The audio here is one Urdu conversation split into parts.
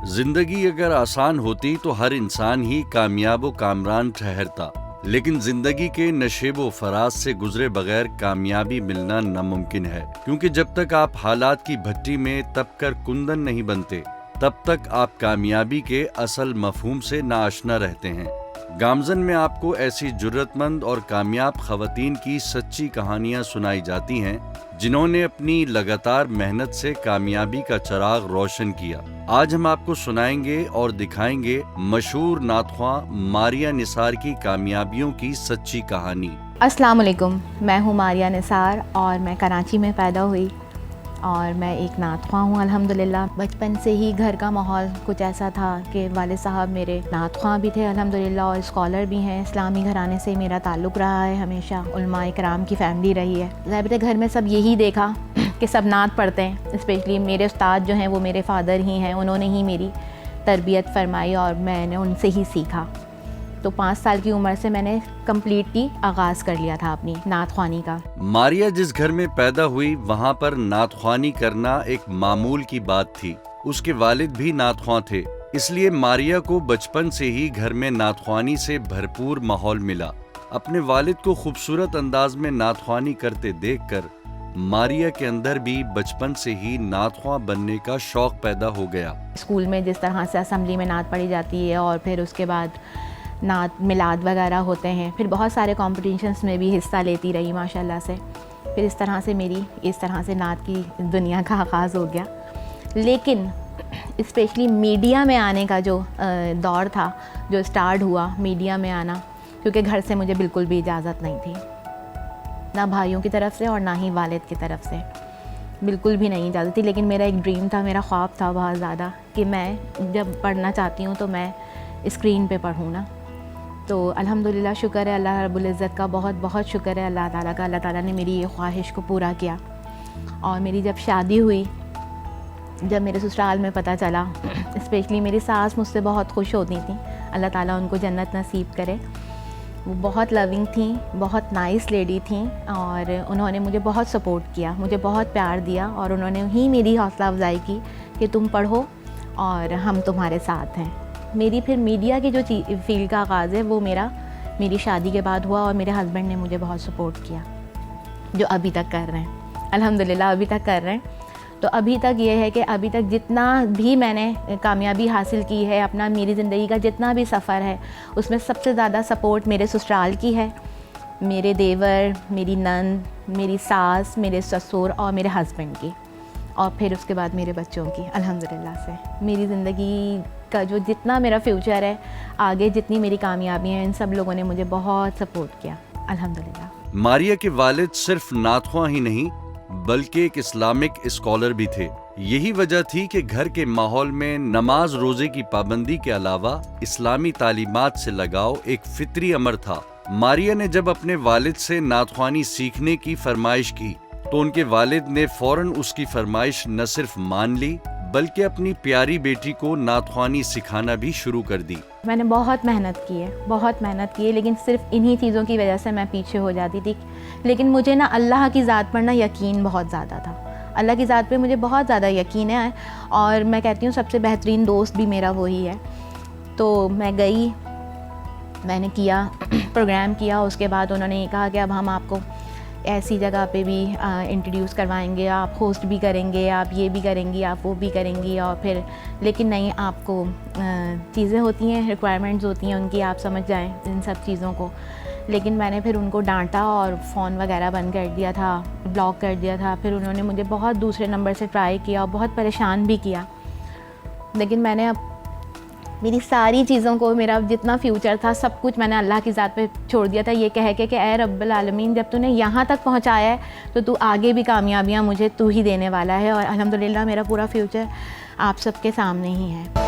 زندگی اگر آسان ہوتی تو ہر انسان ہی کامیاب و کامران ٹھہرتا، لیکن زندگی کے نشیب و فراز سے گزرے بغیر کامیابی ملنا ناممکن ہے، کیونکہ جب تک آپ حالات کی بھٹی میں تپ کر کندن نہیں بنتے تب تک آپ کامیابی کے اصل مفہوم سے ناآشنا رہتے ہیں۔ گامزن میں آپ کو ایسی جرت مند اور کامیاب خواتین کی سچی کہانیاں سنائی جاتی ہیں جنہوں نے اپنی لگاتار محنت سے کامیابی کا چراغ روشن کیا۔ آج ہم آپ کو سنائیں گے اور دکھائیں گے مشہور نعت خواں ماریہ نثار کی کامیابیوں کی سچی کہانی۔ السلام علیکم، میں ہوں ماریہ نثار اور میں کراچی میں پیدا ہوئی اور میں ایک نعت خواں ہوں الحمدللہ۔ بچپن سے ہی گھر کا ماحول کچھ ایسا تھا کہ والد صاحب میرے نعت خواں بھی تھے الحمدللہ اور اسکالر بھی ہیں۔ اسلامی گھرانے سے میرا تعلق رہا ہے، ہمیشہ علماء کرام کی فیملی رہی ہے۔ ظاہر گھر میں سب یہی دیکھا کہ سب نعت پڑھتے ہیں، اسپیشلی میرے استاد جو ہیں وہ میرے فادر ہی ہیں، انہوں نے ہی میری تربیت فرمائی اور میں نے ان سے ہی سیکھا۔ تو 5 سال کی عمر سے میں نے کمپلیٹلی آغاز کر لیا تھا اپنی نعت خوانی کا۔ ماریہ جس گھر میں پیدا ہوئی وہاں پر نعت خوانی کرنا ایک معمول کی بات تھی۔ اس کے والد بھی نعت خواں تھے، اس لیے ماریہ کو بچپن سے ہی گھر میں نعت خوانی سے بھرپور ماحول ملا۔ اپنے والد کو خوبصورت انداز میں نعت خوانی کرتے دیکھ کر ماریہ کے اندر بھی بچپن سے ہی نعت خواں بننے کا شوق پیدا ہو گیا۔ اسکول میں جس طرح سے اسمبلی میں نعت پڑھی جاتی ہے اور پھر اس کے بعد نعت میلاد وغیرہ ہوتے ہیں، پھر بہت سارے کمپٹیشنس میں بھی حصہ لیتی رہی ماشاءاللہ سے۔ پھر اس طرح سے نعت کی دنیا کا آغاز ہو گیا۔ لیکن اسپیشلی میڈیا میں آنے کا جو دور تھا، جو اسٹارٹ ہوا میڈیا میں آنا، کیونکہ گھر سے مجھے بالکل بھی اجازت نہیں تھی، نہ بھائیوں کی طرف سے اور نہ ہی والد کی طرف سے، بالکل بھی نہیں اجازت تھی۔ لیکن میرا ایک ڈریم تھا، میرا خواب تھا بہت زیادہ کہ میں جب پڑھنا چاہتی ہوں تو میں اسکرین پہ پڑھوں نا۔ تو الحمدللہ شکر ہے اللہ رب العزت کا، بہت بہت شکر ہے اللہ تعالیٰ کا، اللہ تعالیٰ نے میری یہ خواہش کو پورا کیا۔ اور میری جب شادی ہوئی، جب میرے سسرال میں پتہ چلا، اسپیشلی میری ساس مجھ سے بہت خوش ہوتی تھیں، اللہ تعالیٰ ان کو جنت نصیب کرے۔ وہ بہت لونگ تھیں، بہت نائس لیڈی تھیں اور انہوں نے مجھے بہت سپورٹ کیا، مجھے بہت پیار دیا اور انہوں نے ہی میری حوصلہ افزائی کی کہ تم پڑھو اور ہم تمہارے ساتھ ہیں۔ میری پھر میڈیا کی جو فیلڈ کا آغاز ہے وہ میری شادی کے بعد ہوا اور میرے ہسبینڈ نے مجھے بہت سپورٹ کیا، جو ابھی تک کر رہے ہیں الحمدللہ، ابھی تک کر رہے ہیں۔ تو ابھی تک یہ ہے کہ ابھی تک جتنا بھی میں نے کامیابی حاصل کی ہے، اپنا میری زندگی کا جتنا بھی سفر ہے، اس میں سب سے زیادہ سپورٹ میرے سسرال کی ہے، میرے دیور، میری نند، میری ساس، میرے سسر اور میرے ہسبینڈ کی، اور پھر اس کے بعد میرے بچوں کی الحمدللہ سے۔ میری زندگی کا جو جتنا میرا فیوچر ہے، آگے جتنی میری کامیابیاں ہیں، ان سب لوگوں نے مجھے بہت سپورٹ کیا الحمدللہ۔ ماریہ کے والد صرف نعت خواں ہی نہیں بلکہ ایک اسلامک اسکالر بھی تھے۔ یہی وجہ تھی کہ گھر کے ماحول میں نماز روزے کی پابندی کے علاوہ اسلامی تعلیمات سے لگاؤ ایک فطری امر تھا۔ ماریہ نے جب اپنے والد سے نعت خوانی سیکھنے کی فرمائش کی تو ان کے والد نے فوراً اس کی فرمائش نہ صرف مان لی بلکہ اپنی پیاری بیٹی کو نعت خوانی سکھانا بھی شروع کر دی۔ میں نے بہت محنت کی ہے لیکن صرف انہی چیزوں کی وجہ سے میں پیچھے ہو جاتی تھی۔ لیکن مجھے نا اللہ کی ذات پر نا یقین بہت زیادہ تھا، اللہ کی ذات پہ مجھے بہت زیادہ یقین ہے، اور میں کہتی ہوں سب سے بہترین دوست بھی میرا وہی ہے۔ تو میں گئی، میں نے کیا، پروگرام کیا، اس کے بعد انہوں نے یہ کہا کہ اب ہم آپ کو ایسی جگہ پہ بھی انٹروڈیوس کروائیں گے، آپ ہوسٹ بھی کریں گے، آپ یہ بھی کریں گی، آپ وہ بھی کریں گی، اور پھر لیکن نہیں، آپ کو چیزیں ہوتی ہیں، ریکوائرمنٹس ہوتی ہیں ان کی، آپ سمجھ جائیں ان سب چیزوں کو۔ لیکن میں نے پھر ان کو ڈانٹا اور فون وغیرہ بند کر دیا تھا، بلاک کر دیا تھا۔ پھر انہوں نے مجھے بہت دوسرے نمبر سے ٹرائی کیا اور بہت پریشان بھی کیا، لیکن میں نے اب میری ساری چیزوں کو، میرا جتنا فیوچر تھا سب کچھ میں نے اللہ کی ذات پہ چھوڑ دیا تھا، یہ کہہ کے کہ اے رب العالمین، جب تو نے یہاں تک پہنچایا ہے تو تو آگے بھی کامیابیاں مجھے تو ہی دینے والا ہے، اور الحمدللہ میرا پورا فیوچر آپ سب کے سامنے ہی ہے۔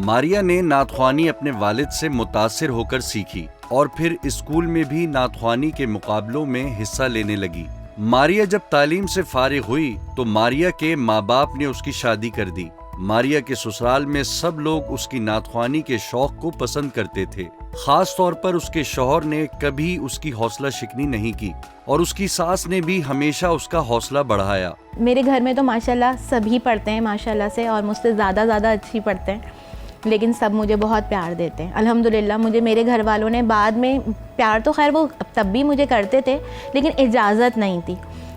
ماریہ نے نعت خوانی اپنے والد سے متاثر ہو کر سیکھی اور پھر اسکول میں بھی نعت خوانی کے مقابلوں میں حصہ لینے لگی۔ ماریہ جب تعلیم سے فارغ ہوئی تو ماریہ کے ماں باپ نے اس کی شادی کر دی۔ ماریا کے سسرال میں سب لوگ اس کی نعت خوانی کے شوق کو پسند کرتے تھے. خاص طور پر اس کے شوہر نے کبھی اس کی حوصلہ شکنی نہیں کی اور اس کی ساس نے بھی ہمیشہ اس کا حوصلہ بڑھایا. میرے گھر میں تو ماشاءاللہ سبھی پڑھتے ہیں ماشاءاللہ سے، اور مجھ سے زیادہ اچھی پڑھتے ہیں، لیکن سب مجھے بہت پیار دیتے ہیں الحمدللہ. مجھے میرے گھر والوں نے بعد میں پیار تو خیر وہ تب بھی مجھے کرتے تھے، لیکن اجازت نہیں تھی.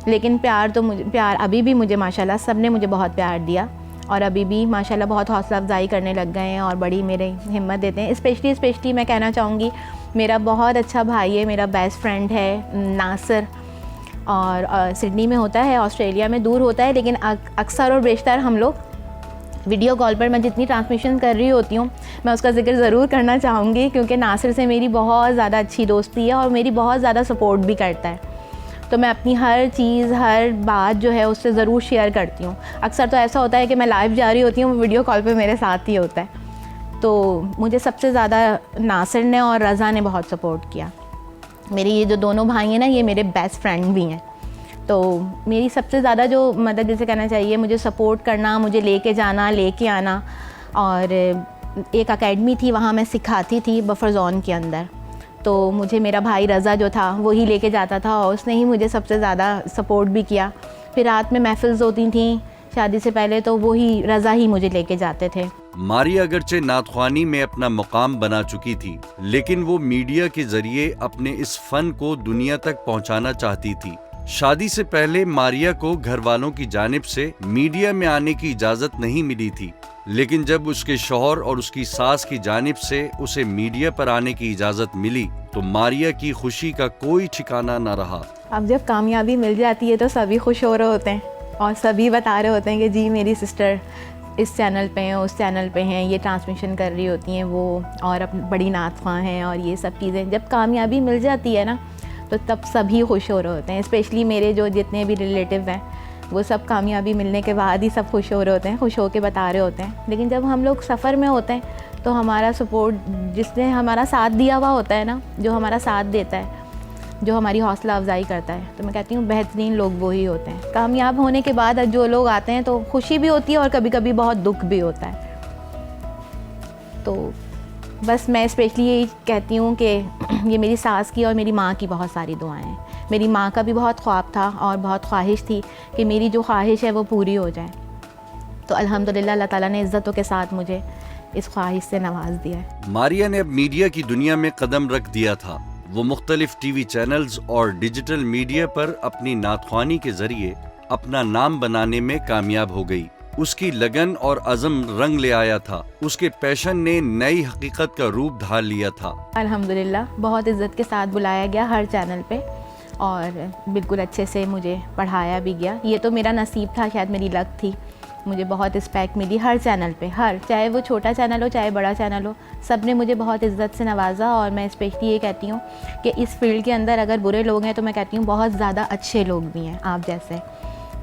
لیکن پیار ابھی بھی مجھے ماشاءاللہ سب نے مجھے بہت پیار دیا، اور ابھی بھی ماشاءاللہ بہت حوصلہ افزائی کرنے لگ گئے ہیں اور بڑی میرے ہمت دیتے ہیں. اسپیشلی میں کہنا چاہوں گی، میرا بہت اچھا بھائی ہے، میرا بیسٹ فرینڈ ہے ناصر، اور سڈنی میں ہوتا ہے، آسٹریلیا میں دور ہوتا ہے، لیکن اکثر اور بیشتر ہم لوگ ویڈیو کال پر، میں جتنی ٹرانسمیشن کر رہی ہوتی ہوں میں اس کا ذکر ضرور کرنا چاہوں گی، کیونکہ ناصر سے میری بہت زیادہ اچھی دوستی ہے اور میری بہت زیادہ سپورٹ بھی کرتا ہے. تو میں اپنی ہر چیز، ہر بات جو ہے اس سے ضرور شیئر کرتی ہوں. اکثر تو ایسا ہوتا ہے کہ میں لائیو جا رہی ہوتی ہوں، ویڈیو کال پہ میرے ساتھ ہی ہوتا ہے. تو مجھے سب سے زیادہ ناصر نے اور رضا نے بہت سپورٹ کیا. میرے یہ جو دونوں بھائی ہیں نا، یہ میرے بیسٹ فرینڈ بھی ہیں. تو میری سب سے زیادہ جو مدد جسے کہنا چاہیے، مجھے سپورٹ کرنا، مجھے لے کے جانا، لے کے آنا. اور ایک اکیڈمی تھی، وہاں میں سکھاتی تھی بفر زون کے اندر. تو مجھے میرا بھائی رضا جو تھا وہی لے کے جاتا تھا، اور اس نے ہی مجھے سب سے زیادہ سپورٹ بھی کیا. پھر رات میں محفلز ہوتی تھیں شادی سے پہلے، تو وہی رضا ہی مجھے لے کے جاتے تھے. ماریا اگرچہ نعت خوانی میں اپنا مقام بنا چکی تھی، لیکن وہ میڈیا کے ذریعے اپنے اس فن کو دنیا تک پہنچانا چاہتی تھی. شادی سے پہلے ماریا کو گھر والوں کی جانب سے میڈیا میں آنے کی اجازت نہیں ملی تھی، لیکن جب اس کے شوہر اور اس کی ساس کی جانب سے اسے میڈیا پر آنے کی اجازت ملی تو ماریا کی خوشی کا کوئی ٹھکانہ نہ رہا. اب جب کامیابی مل جاتی ہے تو سبھی خوش ہو رہے ہوتے ہیں، اور سبھی بتا رہے ہوتے ہیں کہ جی میری سسٹر اس چینل پہ ہیں، اس چینل پہ ہیں، یہ ٹرانسمیشن کر رہی ہوتی ہیں وہ، اور بڑی نعت خواں ہیں، اور یہ سب چیزیں. جب کامیابی مل جاتی ہے نا تو تب سبھی خوش ہو رہے ہوتے ہیں. اسپیشلی میرے جو جتنے بھی ریلیٹیو ہیں وہ سب کامیابی ملنے کے بعد ہی سب خوش ہو رہے ہوتے ہیں، خوش ہو کے بتا رہے ہوتے ہیں. لیکن جب ہم لوگ سفر میں ہوتے ہیں تو ہمارا سپورٹ، جس نے ہمارا ساتھ دیا ہوا ہوتا ہے نا، جو ہمارا ساتھ دیتا ہے، جو ہماری حوصلہ افزائی کرتا ہے، تو میں کہتی ہوں بہترین لوگ وہی ہوتے ہیں. کامیاب ہونے کے بعد جو لوگ آتے ہیں تو خوشی بھی ہوتی ہے اور کبھی کبھی بہت دکھ بھی ہوتا ہے. تو بس میں اسپیشلی یہی کہتی ہوں کہ یہ میری ساس کی اور میری ماں کی بہت ساری دعائیں ہیں. میری ماں کا بھی بہت خواب تھا اور بہت خواہش تھی کہ میری جو خواہش ہے وہ پوری ہو جائے. تو الحمدللہ اللہ تعالیٰ نے عزتوں کے ساتھ مجھے اس خواہش سے نواز دیا ہے. ماریا نے اب میڈیا کی دنیا میں قدم رکھ دیا تھا. وہ مختلف ٹی وی چینلز اور ڈیجیٹل میڈیا پر اپنی نعت خوانی کے ذریعے اپنا نام بنانے میں کامیاب ہو گئی. اس کی لگن اور عزم رنگ لے آیا تھا. اس کے پیشن نے نئی حقیقت کا روپ ڈھال لیا تھا. الحمدللہ بہت عزت کے ساتھ بلایا گیا ہر چینل پہ، اور بالکل اچھے سے مجھے پڑھایا بھی گیا. یہ تو میرا نصیب تھا، شاید میری لک تھی. مجھے بہت رسپیکٹ ملی ہر چینل پہ، چاہے وہ چھوٹا چینل ہو چاہے بڑا چینل ہو، سب نے مجھے بہت عزت سے نوازا. اور میں اسپیشلی یہ کہتی ہوں کہ اس فیلڈ کے اندر اگر برے لوگ ہیں تو میں کہتی ہوں بہت زیادہ اچھے لوگ بھی ہیں آپ جیسے.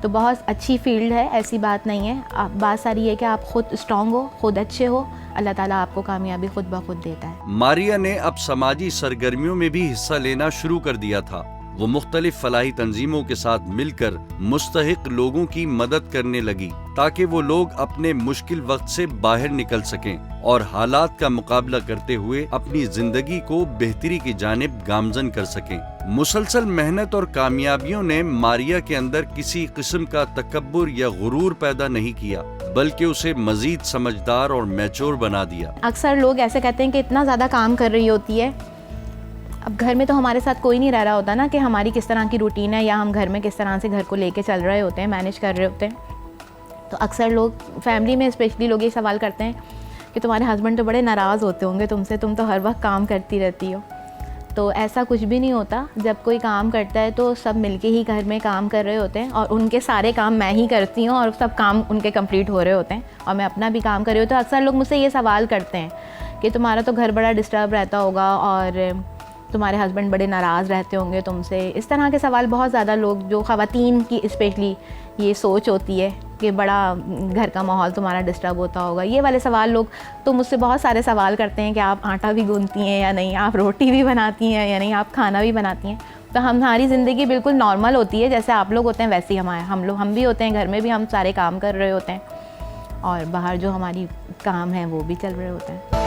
تو بہت اچھی فیلڈ ہے، ایسی بات نہیں ہے. بات ساری یہ کہ آپ خود اسٹرانگ ہو، خود اچھے ہو، اللہ تعالیٰ آپ کو کامیابی خود بخود دیتا ہے. ماریا نے اب سماجی سرگرمیوں میں بھی حصہ لینا شروع کر دیا تھا. وہ مختلف فلاحی تنظیموں کے ساتھ مل کر مستحق لوگوں کی مدد کرنے لگی تاکہ وہ لوگ اپنے مشکل وقت سے باہر نکل سکیں اور حالات کا مقابلہ کرتے ہوئے اپنی زندگی کو بہتری کی جانب گامزن کر سکیں. مسلسل محنت اور کامیابیوں نے ماریا کے اندر کسی قسم کا تکبر یا غرور پیدا نہیں کیا، بلکہ اسے مزید سمجھدار اور میچور بنا دیا. اکثر لوگ ایسے کہتے ہیں کہ اتنا زیادہ کام کر رہی ہوتی ہے. اب گھر میں تو ہمارے ساتھ کوئی نہیں رہ رہا ہوتا نا کہ ہماری کس طرح کی روٹین ہے، یا ہم گھر میں کس طرح سے گھر کو لے کے چل رہے ہوتے ہیں، مینیج کر رہے ہوتے ہیں. تو اکثر لوگ فیملی میں اسپیشلی لوگ یہ سوال کرتے ہیں کہ تمہارے ہسبینڈ تو بڑے ناراض ہوتے ہوں گے تم سے، تم تو ہر وقت کام کرتی رہتی ہو. تو ایسا کچھ بھی نہیں ہوتا. جب کوئی کام کرتا ہے تو سب مل کے ہی گھر میں کام کر رہے ہوتے ہیں، اور ان کے سارے کام میں ہی کرتی ہوں، اور سب کام ان کے کمپلیٹ ہو رہے ہوتے ہیں، اور میں اپنا بھی کام کر رہی ہوں. تو اکثر لوگ مجھ سے یہ سوال کرتے ہیں کہ تمہارا تو گھر بڑا ڈسٹرب رہتا ہوگا اور تمہارے ہسبینڈ بڑے ناراض رہتے ہوں گے تم سے. اس طرح کے سوال بہت زیادہ لوگ، جو خواتین کی اسپیشلی یہ سوچ ہوتی ہے کہ بڑا گھر کا ماحول تمہارا ڈسٹرب ہوتا ہوگا، یہ والے سوال لوگ تو مجھ سے بہت سارے سوال کرتے ہیں کہ آپ آٹا بھی گوندتی ہیں یا نہیں، آپ روٹی بھی بناتی ہیں یا نہیں، آپ کھانا بھی بناتی ہیں. تو ہماری زندگی بالکل نارمل ہوتی ہے، جیسے آپ لوگ ہوتے ہیں ویسے ہی ہم بھی ہوتے ہیں، گھر میں بھی ہم سارے کام کر رہے ہوتے ہیں. اور باہر جو ہماری کام ہیں وہ بھی چل رہے ہوتے ہیں.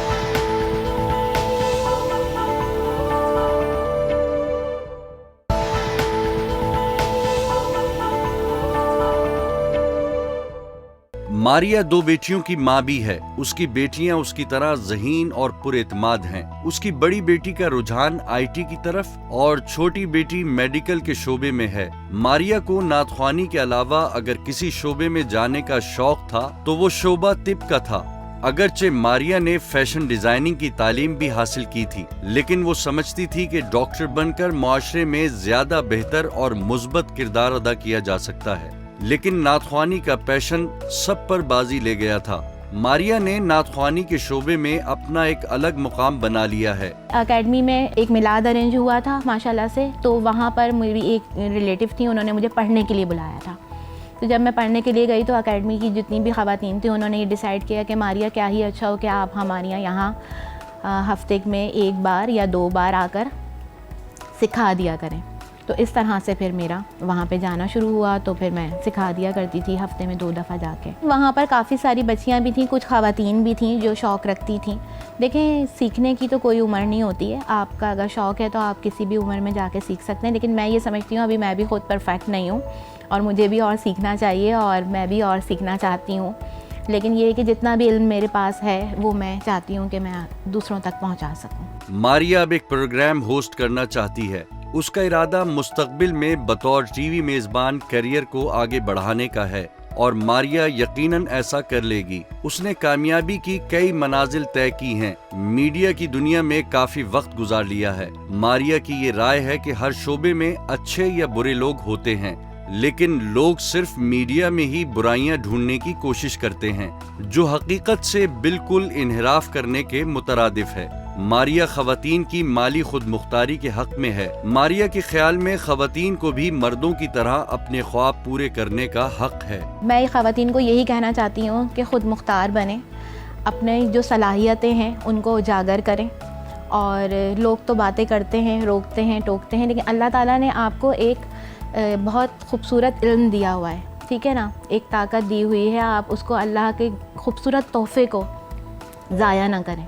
ماریا 2 بیٹیوں کی ماں بھی ہے. اس کی بیٹیاں اس کی طرح ذہین اور پر اعتماد ہیں. اس کی بڑی بیٹی کا رجحان IT کی طرف اور چھوٹی بیٹی میڈیکل کے شعبے میں ہے. ماریا کو نعت خوانی کے علاوہ اگر کسی شعبے میں جانے کا شوق تھا تو وہ شعبہ طب کا تھا. اگرچہ ماریا نے فیشن ڈیزائننگ کی تعلیم بھی حاصل کی تھی، لیکن وہ سمجھتی تھی کہ ڈاکٹر بن کر معاشرے میں زیادہ بہتر اور مثبت کردار ادا کیا جا سکتا ہے. لیکن نعت خوانی کا پیشن سب پر بازی لے گیا تھا. ماریا نے نعت خوانی کے شعبے میں اپنا ایک الگ مقام بنا لیا ہے. اکیڈمی میں ایک میلاد ارینج ہوا تھا ماشاءاللہ سے، تو وہاں پر میری ایک ریلیٹیو تھی، انہوں نے مجھے پڑھنے کے لیے بلایا تھا. تو جب میں پڑھنے کے لیے گئی تو اکیڈمی کی جتنی بھی خواتین تھیں انہوں نے یہ ڈیسائیڈ کیا کہ ماریا کیا ہی اچھا ہو کہ آپ ہمارے یہاں ہفتے میں 1 بار یا 2 بار آ کر سکھا دیا کریں. تو اس طرح سے پھر میرا وہاں پہ جانا شروع ہوا. تو پھر میں سکھا دیا کرتی تھی ہفتے میں 2 دفعہ جا کے. وہاں پر کافی ساری بچیاں بھی تھیں، کچھ خواتین بھی تھیں جو شوق رکھتی تھیں. دیکھیں سیکھنے کی تو کوئی عمر نہیں ہوتی ہے، آپ کا اگر شوق ہے تو آپ کسی بھی عمر میں جا کے سیکھ سکتے ہیں. لیکن میں یہ سمجھتی ہوں ابھی میں بھی خود پرفیکٹ نہیں ہوں اور مجھے بھی اور سیکھنا چاہیے اور میں بھی اور سیکھنا چاہتی ہوں. لیکن یہ کہ جتنا بھی علم میرے پاس ہے وہ میں چاہتی ہوں کہ میں دوسروں تک پہنچا سکوں. ماریا اب ایک پروگرام ہوسٹ کرنا چاہتی ہے. اس کا ارادہ مستقبل میں بطور ٹی وی میزبان کیریئر کو آگے بڑھانے کا ہے اور ماریا یقیناً ایسا کر لے گی. اس نے کامیابی کی کئی منازل طے کی ہیں. میڈیا کی دنیا میں کافی وقت گزار لیا ہے. ماریا کی یہ رائے ہے کہ ہر شعبے میں اچھے یا برے لوگ ہوتے ہیں، لیکن لوگ صرف میڈیا میں ہی برائیاں ڈھونڈنے کی کوشش کرتے ہیں، جو حقیقت سے بالکل انحراف کرنے کے مترادف ہے. ماریا خواتین کی مالی خود مختاری کے حق میں ہے. ماریا کے خیال میں خواتین کو بھی مردوں کی طرح اپنے خواب پورے کرنے کا حق ہے. میں خواتین کو یہی کہنا چاہتی ہوں کہ خود مختار بنیں، اپنے جو صلاحیتیں ہیں ان کو اجاگر کریں. اور لوگ تو باتیں کرتے ہیں، روکتے ہیں، ٹوکتے ہیں، لیکن اللہ تعالیٰ نے آپ کو ایک بہت خوبصورت علم دیا ہوا ہے، ٹھیک ہے نا، ایک طاقت دی ہوئی ہے. آپ اس کو اللہ کے خوبصورت تحفے کو ضائع نہ کریں،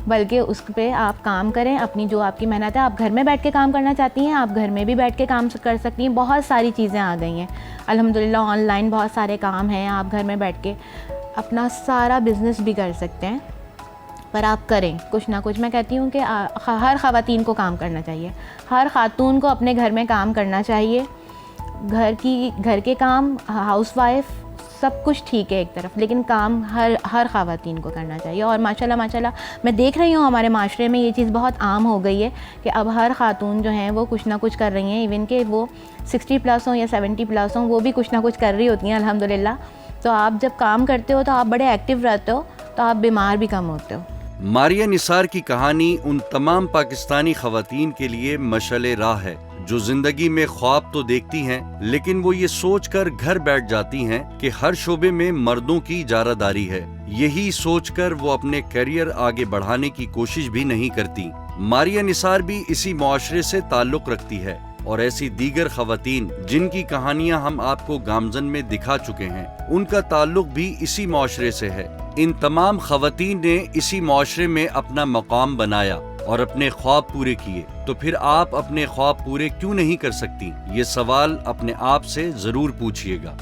بلکہ اس پہ آپ کام کریں. اپنی جو آپ کی محنت ہے، آپ گھر میں بیٹھ کے کام کرنا چاہتی ہیں، آپ گھر میں بھی بیٹھ کے کام کر سکتی ہیں. بہت ساری چیزیں آ گئی ہیں الحمدللہ، آن لائن بہت سارے کام ہیں. آپ گھر میں بیٹھ کے اپنا سارا بزنس بھی کر سکتے ہیں. پر آپ کریں کچھ نہ کچھ. میں کہتی ہوں کہ ہر خواتین کو کام کرنا چاہیے، ہر خاتون کو اپنے گھر میں کام کرنا چاہیے. گھر کے کام، ہاؤس وائف سب کچھ ٹھیک ہے ایک طرف، لیکن کام ہر خواتین کو کرنا چاہیے. اور ماشاءاللہ میں دیکھ رہی ہوں ہمارے معاشرے میں یہ چیز بہت عام ہو گئی ہے کہ اب ہر خاتون جو ہیں وہ کچھ نہ کچھ کر رہی ہیں. ایون کہ وہ 60+ ہوں یا 70+ ہوں، وہ بھی کچھ نہ کچھ کر رہی ہوتی ہیں الحمدللہ. تو آپ جب کام کرتے ہو تو آپ بڑے ایکٹیو رہتے ہو، تو آپ بیمار بھی کم ہوتے ہو. ماریا نثار کی کہانی ان تمام پاکستانی خواتین کے لیے مشعل راہ ہے جو زندگی میں خواب تو دیکھتی ہیں، لیکن وہ یہ سوچ کر گھر بیٹھ جاتی ہیں کہ ہر شعبے میں مردوں کی اجارہ داری ہے. یہی سوچ کر وہ اپنے کیریئر آگے بڑھانے کی کوشش بھی نہیں کرتی. ماریا نثار بھی اسی معاشرے سے تعلق رکھتی ہے اور ایسی دیگر خواتین جن کی کہانیاں ہم آپ کو گامزن میں دکھا چکے ہیں، ان کا تعلق بھی اسی معاشرے سے ہے. ان تمام خواتین نے اسی معاشرے میں اپنا مقام بنایا اور اپنے خواب پورے کیے. تو پھر آپ اپنے خواب پورے کیوں نہیں کر سکتی؟ یہ سوال اپنے آپ سے ضرور پوچھئے گا.